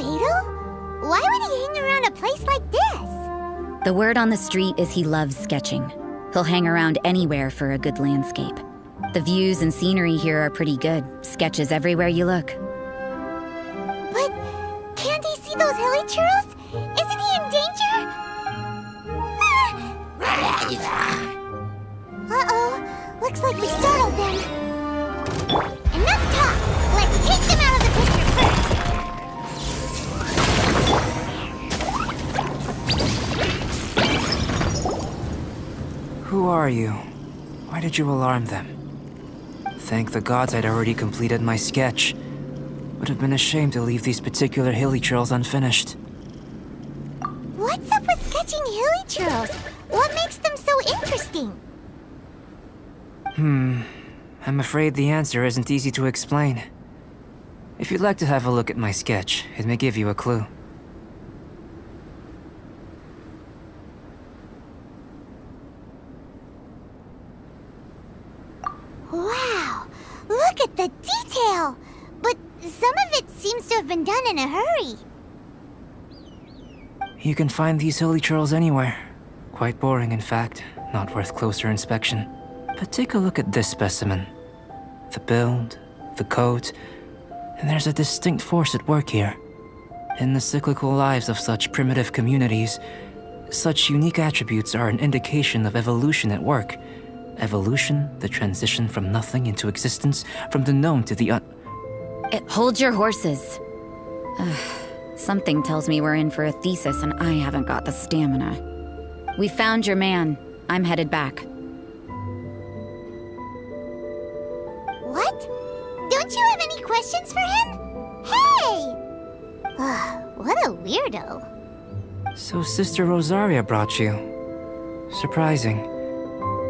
Albedo? Why would he hang around a place like this? The word on the street is he loves sketching. He'll hang around anywhere for a good landscape. The views and scenery here are pretty good. Sketches everywhere you look. But can't he see those hilly churls? Isn't he in danger? Uh-oh. Looks like we startled them. Enough talk! Let's take them out of the picture first! Who are you? Why did you alarm them? Thank the gods I'd already completed my sketch. Would have been a shame to leave these particular hilly churls unfinished. What's up with sketching hilly churls? What makes them so interesting? I'm afraid the answer isn't easy to explain. If you'd like to have a look at my sketch, it may give you a clue. Wow! Look at the detail! But some of it seems to have been done in a hurry. You can find these hilly churls anywhere. Quite boring, in fact. Not worth closer inspection. But take a look at this specimen. The build, the coat, and there's a distinct force at work here. In the cyclical lives of such primitive communities, such unique attributes are an indication of evolution at work. Evolution, the transition from nothing into existence, from the known to the Hold your horses. Something tells me we're in for a thesis and I haven't got the stamina. We found your man. I'm headed back. What? Don't you have any questions for him? Hey! What a weirdo. So Sister Rosaria brought you. Surprising.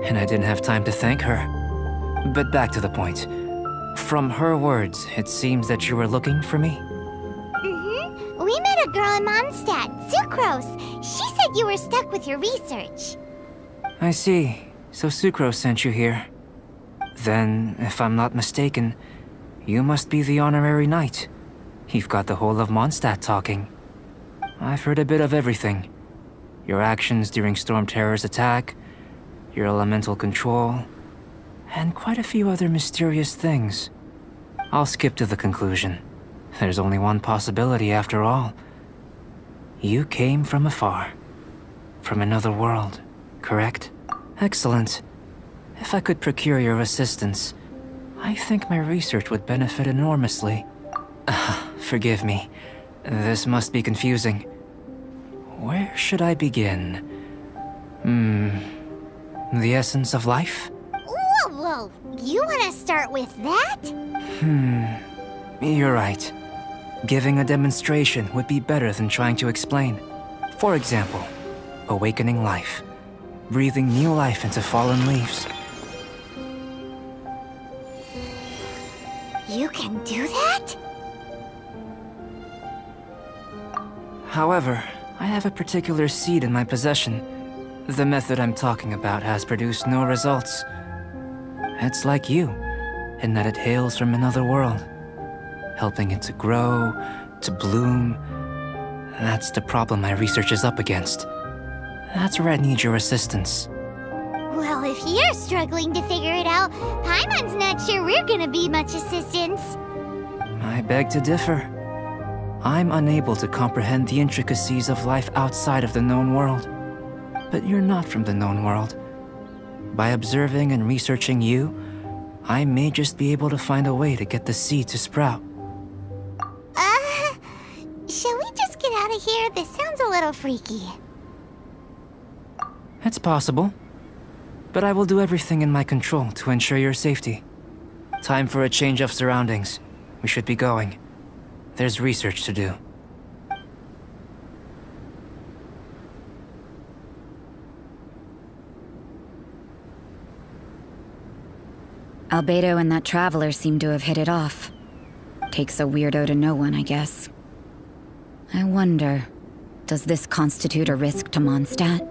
And I didn't have time to thank her. But back to the point. From her words, it seems that you were looking for me? We met a girl in Mondstadt, Sucrose. She said you were stuck with your research. I see. So Sucrose sent you here. Then, if I'm not mistaken, you must be the honorary knight. You've got the whole of Mondstadt talking. I've heard a bit of everything. Your actions during Storm Terror's attack, your elemental control, and quite a few other mysterious things. I'll skip to the conclusion. There's only one possibility after all. You came from afar. From another world, correct? Excellent. If I could procure your assistance, I think my research would benefit enormously. Forgive me. This must be confusing. Where should I begin? The essence of life? Whoa! You want to start with that? You're right. Giving a demonstration would be better than trying to explain. For example, awakening life. Breathing new life into fallen leaves. You can do that? However, I have a particular seed in my possession. The method I'm talking about has produced no results. It's like you, in that it hails from another world. Helping it to grow, to bloom. That's the problem my research is up against. That's where I need your assistance. Well, if you're struggling to figure it out, Paimon's not sure we're gonna be much assistance. I beg to differ. I'm unable to comprehend the intricacies of life outside of the known world. But you're not from the known world. By observing and researching you, I may just be able to find a way to get the seed to sprout. Shall we just get out of here? This sounds a little freaky. It's possible. But I will do everything in my control to ensure your safety. Time for a change of surroundings. We should be going. There's research to do. Albedo and that traveler seem to have hit it off. Takes a weirdo to know one, I guess. I wonder, does this constitute a risk to Mondstadt?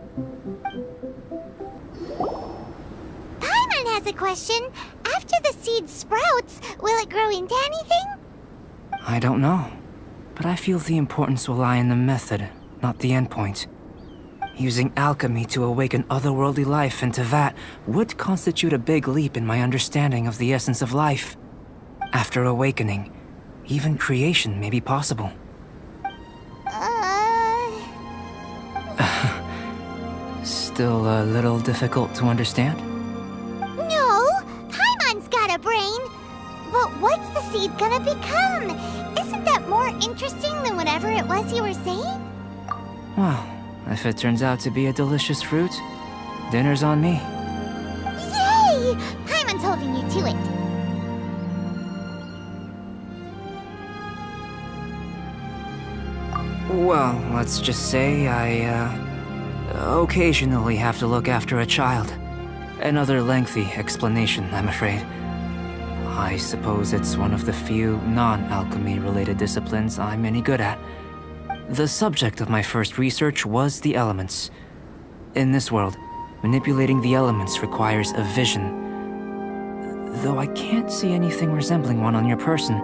Paimon has a question. After the seed sprouts, will it grow into anything? I don't know. but I feel the importance will lie in the method, not the endpoint. Using alchemy to awaken otherworldly life into that would constitute a big leap in my understanding of the essence of life. After awakening, even creation may be possible. Still a little difficult to understand? No, Paimon's got a brain. But what's the seed gonna become? Isn't that more interesting than whatever it was you were saying? Well, if it turns out to be a delicious fruit, dinner's on me. Yay! Paimon's holding you to it. Well, let's just say I, occasionally have to look after a child. Another lengthy explanation, I'm afraid. I suppose it's one of the few non-alchemy related disciplines I'm any good at. The subject of my first research was the elements. In this world, manipulating the elements requires a vision. Though I can't see anything resembling one on your person,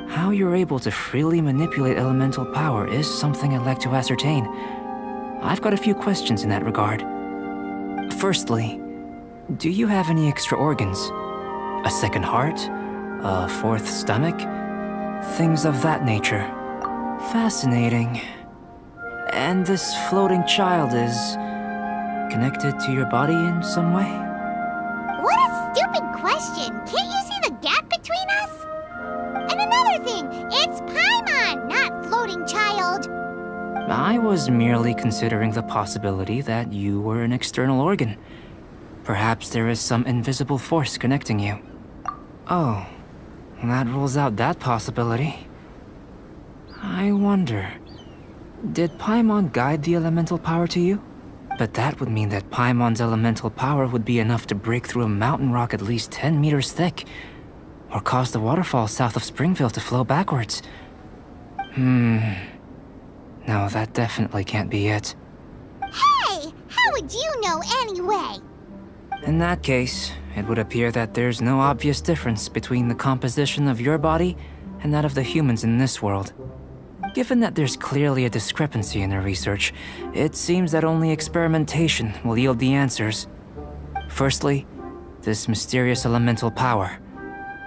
how you're able to freely manipulate elemental power is something I'd like to ascertain. I've got a few questions in that regard. Firstly, do you have any extra organs? A second heart? A fourth stomach? Things of that nature. Fascinating. And this floating child is connected to your body in some way? What a stupid question! Can't you see the gap between us? And another thing, it's Paimon, not floating child. I was merely considering the possibility that you were an external organ. Perhaps there is some invisible force connecting you. Oh, that rules out that possibility. I wonder, did Paimon guide the elemental power to you? But that would mean that Paimon's elemental power would be enough to break through a mountain rock at least 10 meters thick, or cause the waterfall south of Springfield to flow backwards. No, that definitely can't be it. Hey! How would you know anyway? In that case, it would appear that there's no obvious difference between the composition of your body and that of the humans in this world. Given that there's clearly a discrepancy in their research, it seems that only experimentation will yield the answers. Firstly, this mysterious elemental power.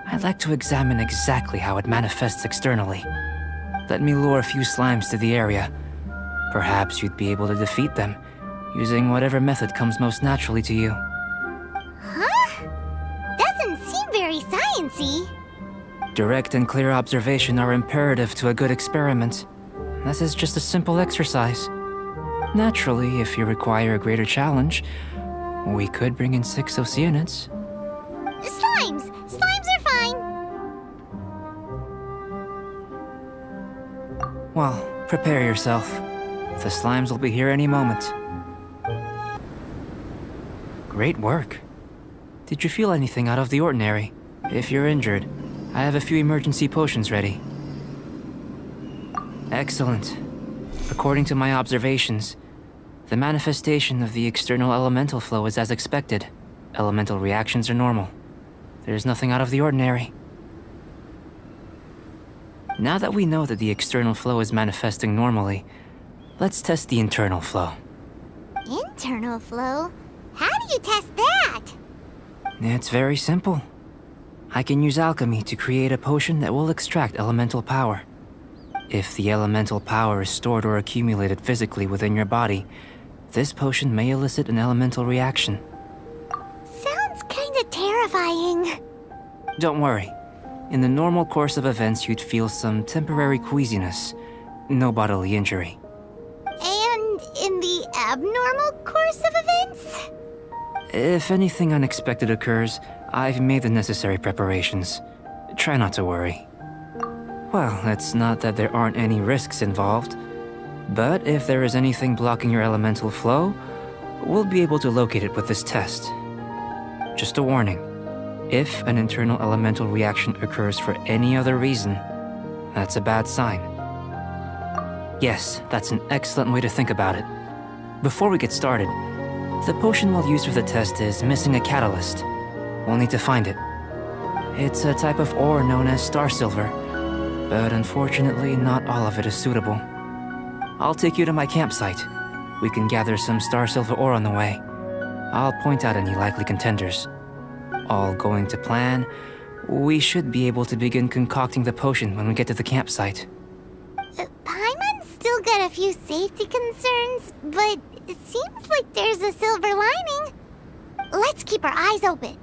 I'd like to examine exactly how it manifests externally. Let me lure a few slimes to the area. Perhaps you'd be able to defeat them, using whatever method comes most naturally to you. Huh? Doesn't seem very sciencey. Direct and clear observation are imperative to a good experiment. This is just a simple exercise. Naturally, if you require a greater challenge, we could bring in 6 Oceanids. Slimes! Slimes are fine! Well, prepare yourself. The slimes will be here any moment. Great work. Did you feel anything out of the ordinary? If you're injured, I have a few emergency potions ready. Excellent. According to my observations, the manifestation of the external elemental flow is as expected. Elemental reactions are normal. There's nothing out of the ordinary. Now that we know that the external flow is manifesting normally, let's test the internal flow. Internal flow? How do you test that? It's very simple. I can use alchemy to create a potion that will extract elemental power. If the elemental power is stored or accumulated physically within your body, this potion may elicit an elemental reaction. Sounds kinda terrifying. Don't worry. In the normal course of events, you'd feel some temporary queasiness. No bodily injury. And in the abnormal course of events? If anything unexpected occurs, I've made the necessary preparations. Try not to worry. Well, it's not that there aren't any risks involved, but if there is anything blocking your elemental flow, we'll be able to locate it with this test. Just a warning. If an internal elemental reaction occurs for any other reason, that's a bad sign. Yes, that's an excellent way to think about it. Before we get started, the potion we'll use for the test is missing a catalyst. We'll need to find it. It's a type of ore known as star silver. but unfortunately not all of it is suitable. I'll take you to my campsite. We can gather some star silver ore on the way. I'll point out any likely contenders. All going to plan, we should be able to begin concocting the potion when we get to the campsite. Paimon's still got a few safety concerns, but it seems like there's a silver lining. Let's keep our eyes open.